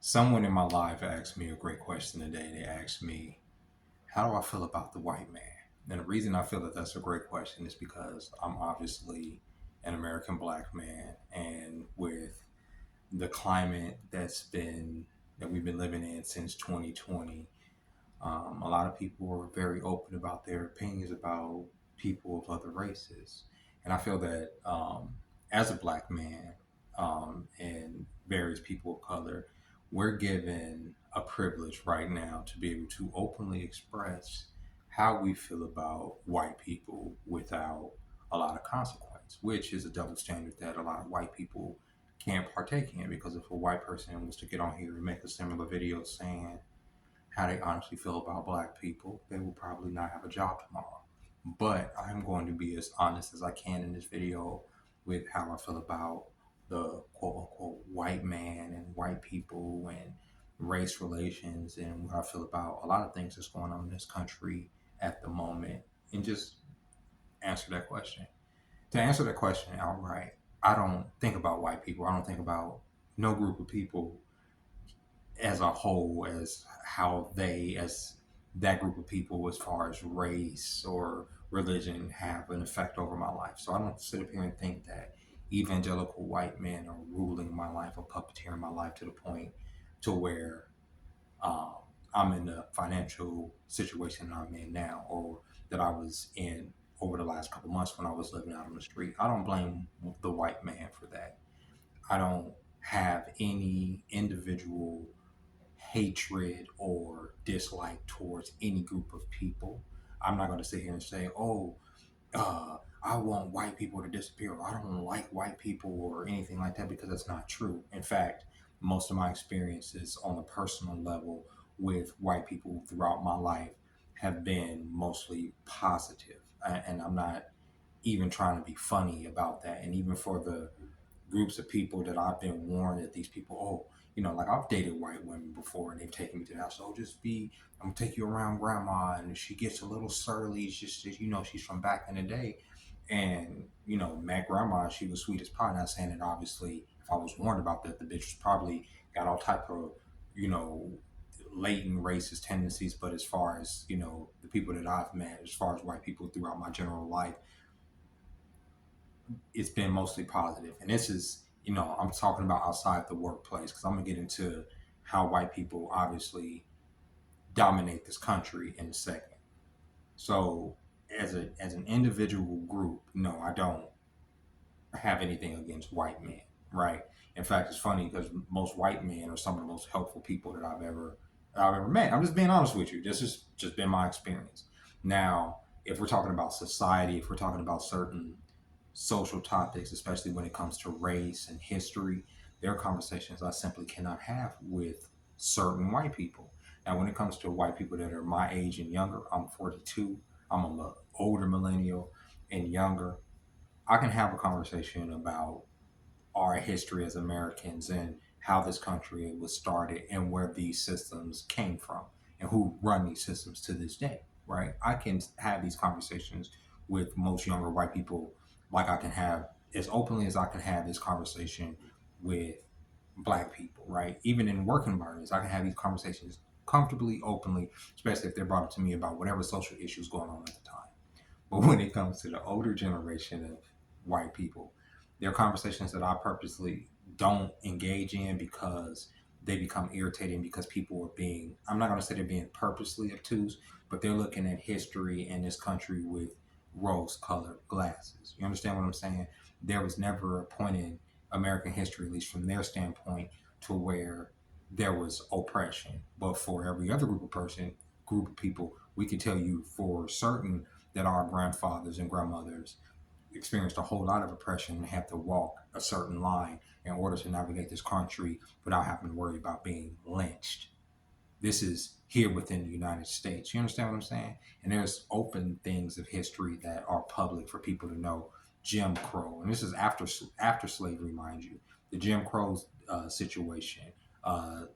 Someone in my life asked me a great question today. They asked me, how do I feel about the white man? And the reason I feel that that's a great question is because I'm obviously an American black man. And with the climate that we've been living in since 2020, a lot of people are very open about their opinions about people of other races. And I feel that as a black man and various people of color, we're given a privilege right now to be able to openly express how we feel about white people without a lot of consequence, which is a double standard that a lot of white people can't partake in. Because if a white person was to get on here and make a similar video saying how they honestly feel about black people, they will probably not have a job tomorrow. But I'm going to be as honest as I can in this video with how I feel about the quote unquote white man and white people and race relations and what I feel about a lot of things that's going on in this country at the moment, and just answer that question. To answer that question outright, I don't think about white people. I don't think about no group of people as a whole, as how they, as that group of people, as far as race or religion, have an effect over my life. So I don't sit up here and think that evangelical white men are ruling my life or puppeteering my life to the point to where um, I'm in the financial situation that I'm in now, or that I was in over the last couple months when I was living out on the street. I don't blame the white man for that. I don't have any individual hatred or dislike towards any group of people. I'm not going to sit here and say, oh, I want white people to disappear, or I don't like white people, or anything like that, because that's not true. In fact, most of my experiences on a personal level with white people throughout my life have been mostly positive. And I'm not even trying to be funny about that. And even for the groups of people that I've been warned that these people, oh, like I've dated white women before and they've taken me to the house. Oh, I'm gonna take you around grandma. And if she gets a little surly, it's just, she's from back in the day. And, met grandma, she was sweet as pie. Not saying that obviously if I was warned about that, the bitch was probably got all type of, you know, latent racist tendencies. But as far as, the people that I've met, as far as white people throughout my general life, it's been mostly positive. And this is, I'm talking about outside the workplace, because I'm gonna get into how white people obviously dominate this country in a second. So as an individual group, no, I don't have anything against white men, right? In fact, it's funny because most white men are some of the most helpful people that I've ever met. I'm just being honest with you. This has just been my experience. Now, if we're talking about society, if we're talking about certain social topics, especially when it comes to race and history, there are conversations I simply cannot have with certain white people. Now, when it comes to white people that are my age and younger, I'm 42, I'm a older millennial and younger. I can have a conversation about our history as Americans and how this country was started and where these systems came from and who run these systems to this day, right? I can have these conversations with most younger white people, like I can have as openly as I can have this conversation with black people, right? Even in work environments, I can have these conversations comfortably, openly, especially if they're brought up to me about whatever social issues going on at the time. But when it comes to the older generation of white people, there are conversations that I purposely don't engage in because they become irritating, because people are being, I'm not going to say they're being purposely obtuse, but they're looking at history in this country with rose colored glasses. You understand what I'm saying? There was never a point in American history, at least from their standpoint, to where there was oppression. But for every other group of people, we can tell you for certain that our grandfathers and grandmothers experienced a whole lot of oppression and had to walk a certain line in order to navigate this country without having to worry about being lynched. This is here within the United States. You understand what I'm saying? And there's open things of history that are public for people to know. Jim Crow, and this is after slavery, mind you. The Jim Crow situation, uh,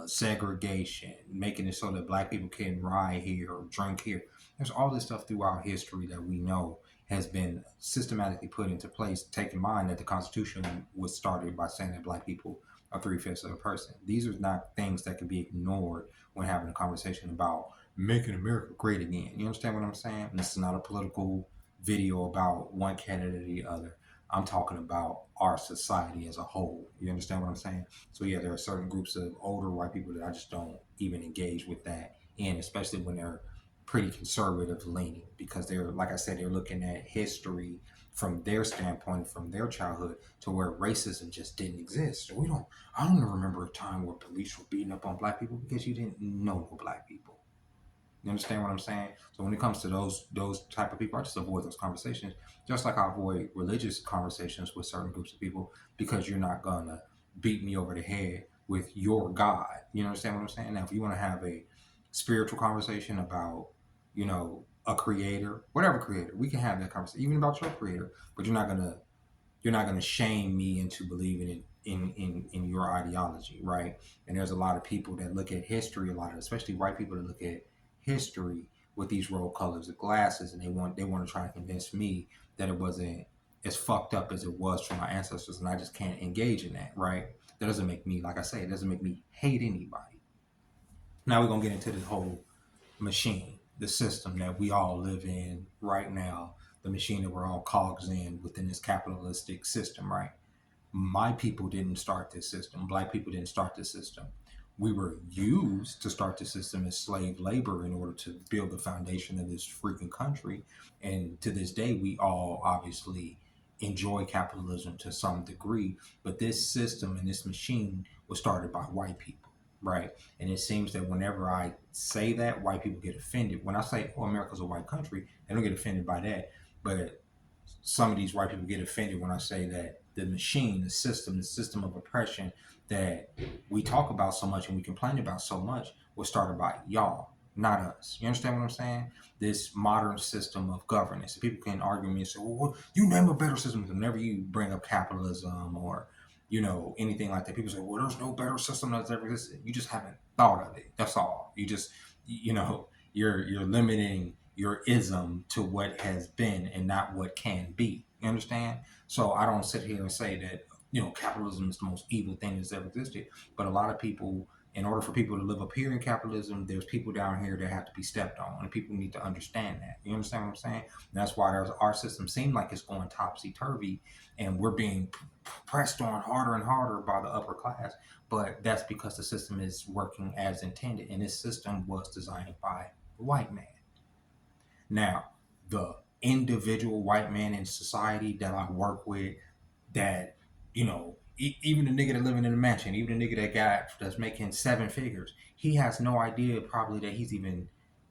segregation, making it so that black people can ride here or drink here. There's all this stuff throughout history that we know has been systematically put into place. Take in mind that the Constitution was started by saying that black people or 3/5 of a person. These are not things that can be ignored when having a conversation about making America great again. You understand what I'm saying? And this is not a political video about one candidate or the other. I'm talking about our society as a whole. You understand what I'm saying? So yeah, there are certain groups of older white people that I just don't even engage with that in, especially when they're pretty conservative leaning, because they're, like I said, they're looking at history from their standpoint, from their childhood, to where racism just didn't exist. So I don't remember a time where police were beating up on black people, because you didn't know no black people. You understand what I'm saying? So when it comes to those type of people, I just avoid those conversations. Just like I avoid religious conversations with certain groups of people, because you're not gonna beat me over the head with your God. You understand what I'm saying? Now, if you want to have a spiritual conversation about, a creator, whatever creator, we can have that conversation, even about your creator. But you're not gonna shame me into believing in your ideology, right? And there's a lot of people that look at history, a lot of, especially white people, that look at history with these rose colors of glasses, and they want to try to convince me that it wasn't as fucked up as it was for my ancestors, and I just can't engage in that, right? That doesn't make me, like I say, it doesn't make me hate anybody. Now we're gonna get into this whole machine, the system that we all live in right now, the machine that we're all cogs in within this capitalistic system, right? My people didn't start this system. Black people didn't start this system. We were used to start the system as slave labor in order to build the foundation of this freaking country. And to this day, we all obviously enjoy capitalism to some degree. But this system and this machine was started by white people, right? And it seems that whenever I say that, white people get offended. When I say, oh, America's a white country, they don't get offended by that. But some of these white people get offended when I say that the machine, the system of oppression that we talk about so much and we complain about so much was started by y'all, not us. You understand what I'm saying? This modern system of governance. People can argue with me and say, well, you name a better system. Whenever you bring up capitalism or, anything like that, people say, well, there's no better system that's ever existed. You just haven't thought of it. That's all. You're limiting your ism to what has been and not what can be. You understand? So I don't sit here and say that, capitalism is the most evil thing that's ever existed. But a lot of people, in order for people to live up here in capitalism, there's people down here that have to be stepped on. And people need to understand that. You understand what I'm saying? And that's why our system seems like it's going topsy turvy, and we're being pressed on harder and harder by the upper class. But that's because the system is working as intended. And this system was designed by the white man. Now, the individual white man in society that I work with, that, even the nigga that living in a mansion, even the nigga that's making seven figures, he has no idea probably that he's even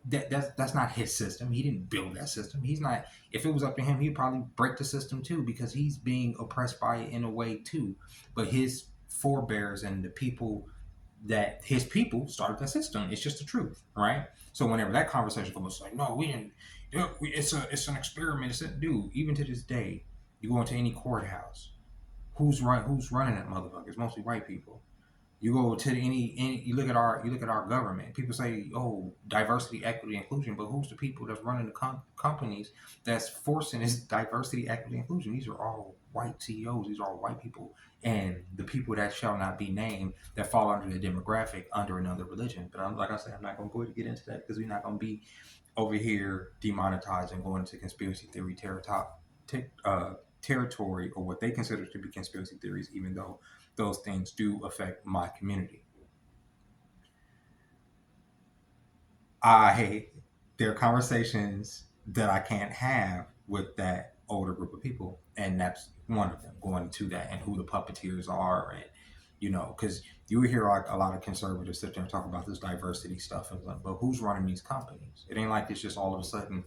that's not his system. He didn't build that system. He's not. If it was up to him, he'd probably break the system too, because he's being oppressed by it in a way too. But his forebears and the people that his people started that system. It's just the truth, right? So whenever that conversation comes, it's like, no, we didn't. It's an experiment. Dude. Even to this day, you go into any courthouse, who's right? Who's running that motherfucker? It's mostly white people. You go to any you look at our government. People say, oh, diversity, equity, inclusion, but who's the people that's running the companies that's forcing this diversity, equity, inclusion? These are all white CEOs. These are all white people, and the people that shall not be named that fall under the demographic under another religion. But like I said, I'm not going to go to get into that, because we're not going to be over here demonetized and going into conspiracy theory territory, or what they consider to be conspiracy theories, even though those things do affect my community. There are conversations that I can't have with that older group of people, and that's one of them, going into that and who the puppeteers are. And because you hear like a lot of conservatives sit there and talk about this diversity stuff, and like, but who's running these companies? It ain't like it's just all of a sudden,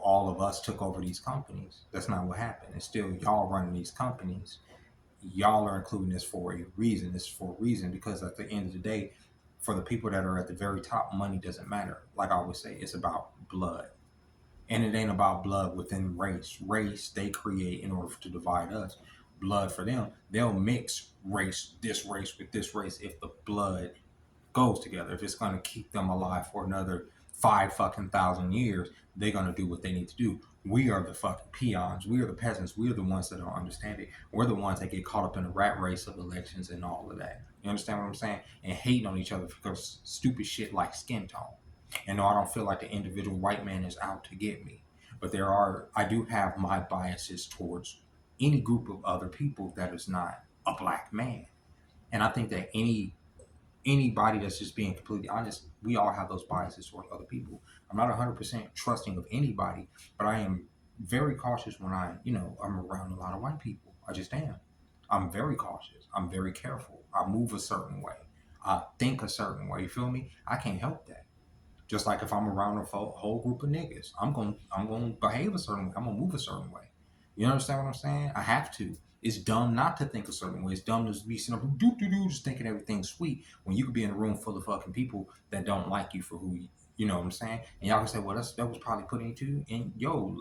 all of us took over these companies. That's not what happened. It's still y'all running these companies. Y'all are including this for a reason. This is for a reason, because at the end of the day, for the people that are at the very top, money doesn't matter. Like I always say, it's about blood. And it ain't about blood within race. Race they create in order to divide us. Blood for them, they'll mix this race with this race, if the blood goes together. If it's going to keep them alive for another 5 fucking thousand years, they're going to do what they need to do. We are the fucking peons. We are the peasants. We are the ones that don't understand it. We're the ones that get caught up in the rat race of elections and all of that. You understand what I'm saying? And hating on each other because stupid shit like skin tone. And no, I don't feel like the individual white man is out to get me. But I do have my biases towards any group of other people that is not a black man. And I think that anybody that's just being completely honest, we all have those biases towards other people. I'm not 100% trusting of anybody, but I am very cautious when I'm around a lot of white people. I just am. I'm very cautious. I'm very careful. I move a certain way. I think a certain way. You feel me? I can't help that. Just like if I'm around a whole group of niggas, I'm gonna behave a certain way. I'm gonna move a certain way. You understand what I'm saying? I have to. It's dumb not to think a certain way. It's dumb to be sitting up just thinking everything's sweet when you could be in a room full of fucking people that don't like you for who you know what I'm saying? And y'all can say, well, that was probably put into you. And yo,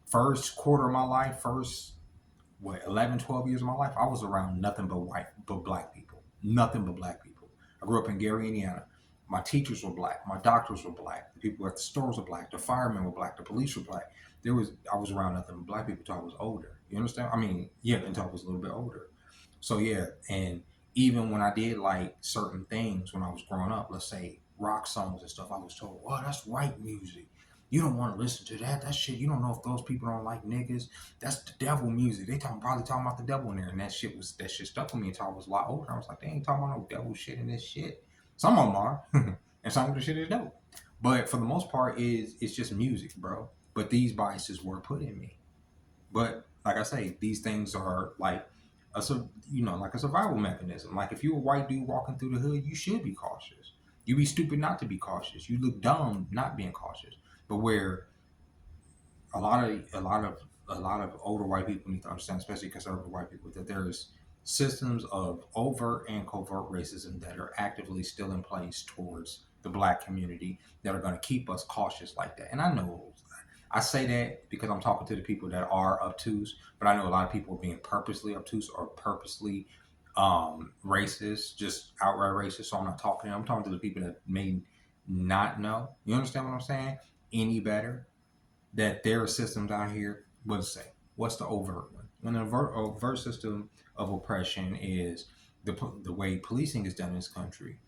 first quarter of my life, first 11, 12 years of my life, I was around nothing but black people. Nothing but black people. I grew up in Gary, Indiana. My teachers were black. My doctors were black. The people at the stores were black. The firemen were black. The police were black. I was around nothing but black people until I was older. You understand? I mean, yeah, until I was a little bit older. So yeah, and even when I did like certain things when I was growing up, let's say rock songs and stuff, I was told, "Well, that's white music. You don't want to listen to that. That shit. You don't know if those people don't like niggas. That's the devil music. Probably talking about the devil in there." And that shit stuck with me until I was a lot older. I was like, "They ain't talking about no devil shit in this shit." Some of them are, and some of the shit is devil. But for the most part, it's just music, bro. But these biases were put in me. But like I say, these things are like like a survival mechanism. Like if you're a white dude walking through the hood, you should be cautious. You'd be stupid not to be cautious. You look dumb not being cautious. But where a lot of a lot of a lot of older white people need to understand, especially conservative white people, that there's systems of overt and covert racism that are actively still in place towards the black community that are going to keep us cautious like that. And I know I say that because I'm talking to the people that are obtuse, but I know a lot of people are being purposely obtuse or purposely racist, just outright racist. So I'm not talking to them. I'm talking to the people that may not know. You understand what I'm saying? Any better? That there are systems out here. What's say? What's the overt one? When the overt system of oppression is the way policing is done in this country.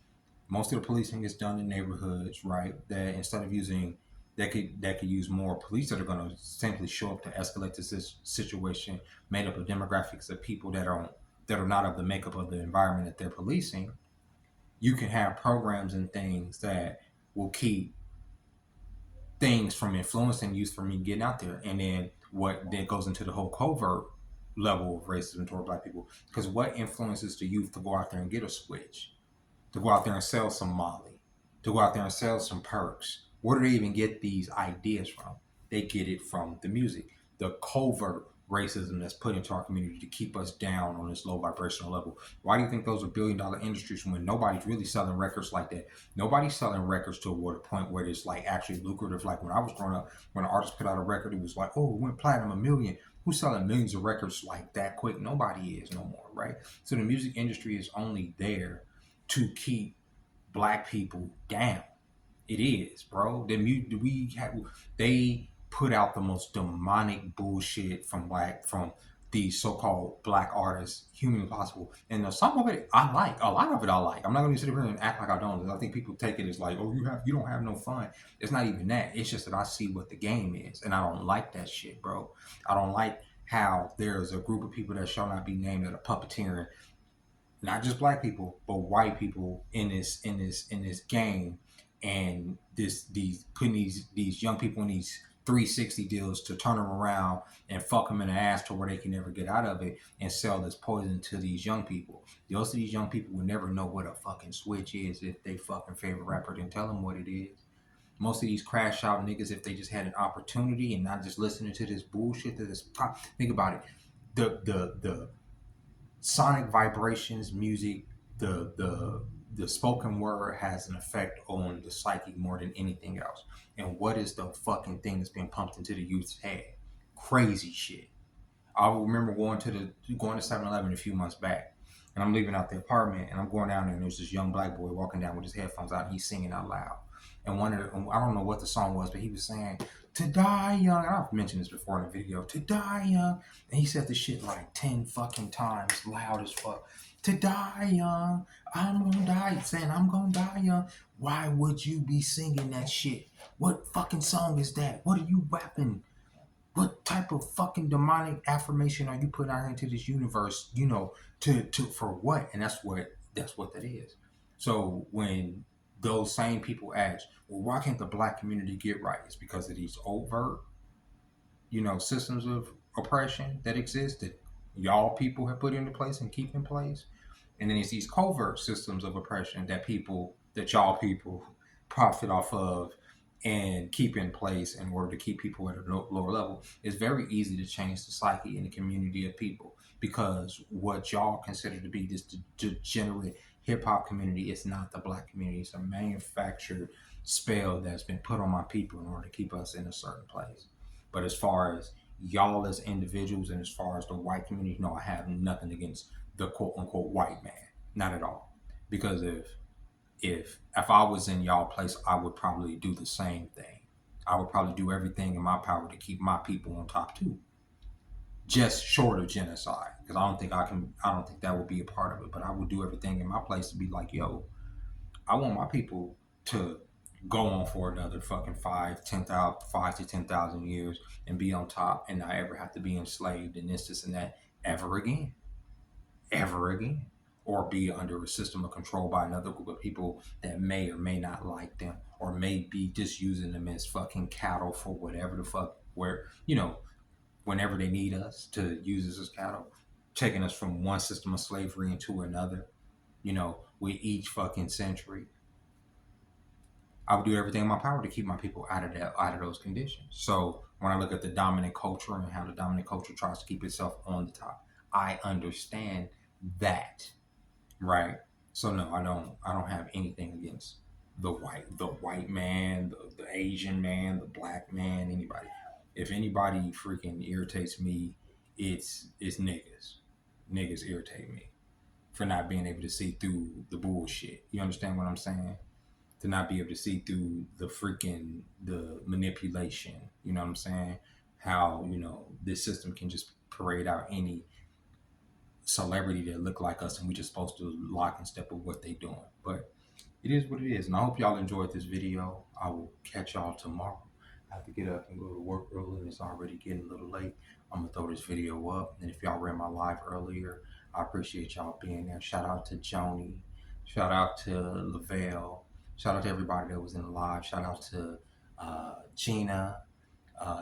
Most of the policing is done in neighborhoods, right? That instead of using that could use more police that are going to simply show up to escalate this situation, made up of demographics of people that are not of the makeup of the environment that they're policing. You can have programs and things that will keep things from influencing youth from me getting out there. And then what then goes into the whole covert level of racism toward black people. Because what influences the youth to go out there and get a switch, to go out there and sell some Molly, to go out there and sell some perks? Where do they even get these ideas from? They get it from the music, the covert racism that's put into our community to keep us down on this low vibrational level. Why do you think those are $1 billion industries when nobody's really selling records like that? Nobody's selling records to a point where it's like actually lucrative. Like when I was growing up, when an artist put out a record, it was like, oh, it went platinum, 1 million. Who's selling millions of records like that quick? Nobody is no more, right? So the music industry is only there to keep black people down. It is, bro. They put out the most demonic bullshit from these so-called black artists humanly possible. And some of it I like. A lot of it I like. I'm not gonna sit here and act like I don't. I think people take it as like, oh, you don't have no fun. It's not even that. It's just that I see what the game is, and I don't like that shit, bro. I don't like how there's a group of people that shall not be named that are puppeteering not just black people, but white people in this game, and these putting these young people in these 360 deals to turn them around and fuck them in the ass to where they can never get out of it and sell this poison to these young people. Most of these young people will never know what a fucking switch is if they fucking favorite rapper didn't tell them what it is. Most of these crash out niggas, if they just had an opportunity and not just listening to this bullshit that is pop. Think about it. The sonic vibrations, music, the spoken word has an effect on the psyche more than anything else. And what is the fucking thing that's being pumped into the youth's head? Crazy shit. I remember going to 7-Eleven a few months back, And I'm leaving out the apartment, and I'm going down there, and there's this young black boy walking down with his headphones out, and he's singing out loud. And I don't know what the song was, but he was saying, "To die young." And I've mentioned this before in the video. "To die young," and he said the shit like 10 fucking times, loud as fuck. "To die young, I'm gonna die." Saying, "I'm gonna die young." Why would you be singing that shit? What fucking song is that? What are you rapping? What type of fucking demonic affirmation are you putting out into this universe? To for what? And that's what that is. So when those same people ask, well, why can't the black community get right? It's because of these overt, systems of oppression that exist that y'all people have put into place and keep in place. And then it's these covert systems of oppression that y'all people profit off of and keep in place in order to keep people at a lower level. It's very easy to change the psyche in the community of people, because what y'all consider to be this degenerate hip hop community is not the black community. It's a manufactured spell that's been put on my people in order to keep us in a certain place. But as far as y'all as individuals, and as far as the white community, no, I have nothing against the quote unquote white man. Not at all. Because if I was in y'all place, I would probably do the same thing. I would probably do everything in my power to keep my people on top too. Just short of genocide. Because I don't think that would be a part of it. But I would do everything in my place to be like, yo, I want my people to go on for another fucking 5 to 10,000 years and be on top and not ever have to be enslaved and this and that ever again, or be under a system of control by another group of people that may or may not like them, or may be just using them as fucking cattle for whatever the fuck, whenever they need us to use us as cattle, taking us from one system of slavery into another, with each fucking century. I would do everything in my power to keep my people out of those conditions. So when I look at the dominant culture and how the dominant culture tries to keep itself on the top, I understand that, right? So no, I don't have anything against the white man, the Asian man, the black man, anybody. If anybody freaking irritates me, it's niggas. Niggas irritate me for not being able to see through the bullshit. You understand what I'm saying? To not be able to see through the manipulation. You know what I'm saying? How this system can just parade out any celebrity that look like us, and we just supposed to lock and step with what they doing. But it is what it is, and I hope y'all enjoyed this video. I will catch y'all tomorrow. I have to get up and go to work early, and it's already getting a little late. I'm gonna throw this video up, and if y'all read my live earlier, I appreciate y'all being there. Shout out to Joni, shout out to Lavelle, shout out to everybody that was in the live. Shout out to Gina.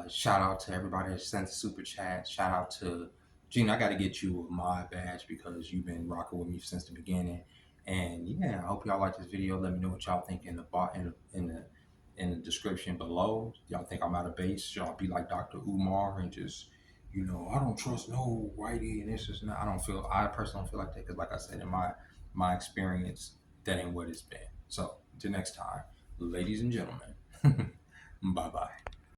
Shout out to everybody that sent the super chat. Shout out to Gina. I got to get you a mod badge because you've been rocking with me since the beginning. And yeah, I hope y'all like this video. Let me know what y'all think in the description below. Y'all think I'm out of base? Y'all be like Dr. Umar and just I don't trust no whitey and this is not. I personally don't feel like that, because like I said, in my experience, that ain't what it's been. So until next time, ladies and gentlemen, bye bye.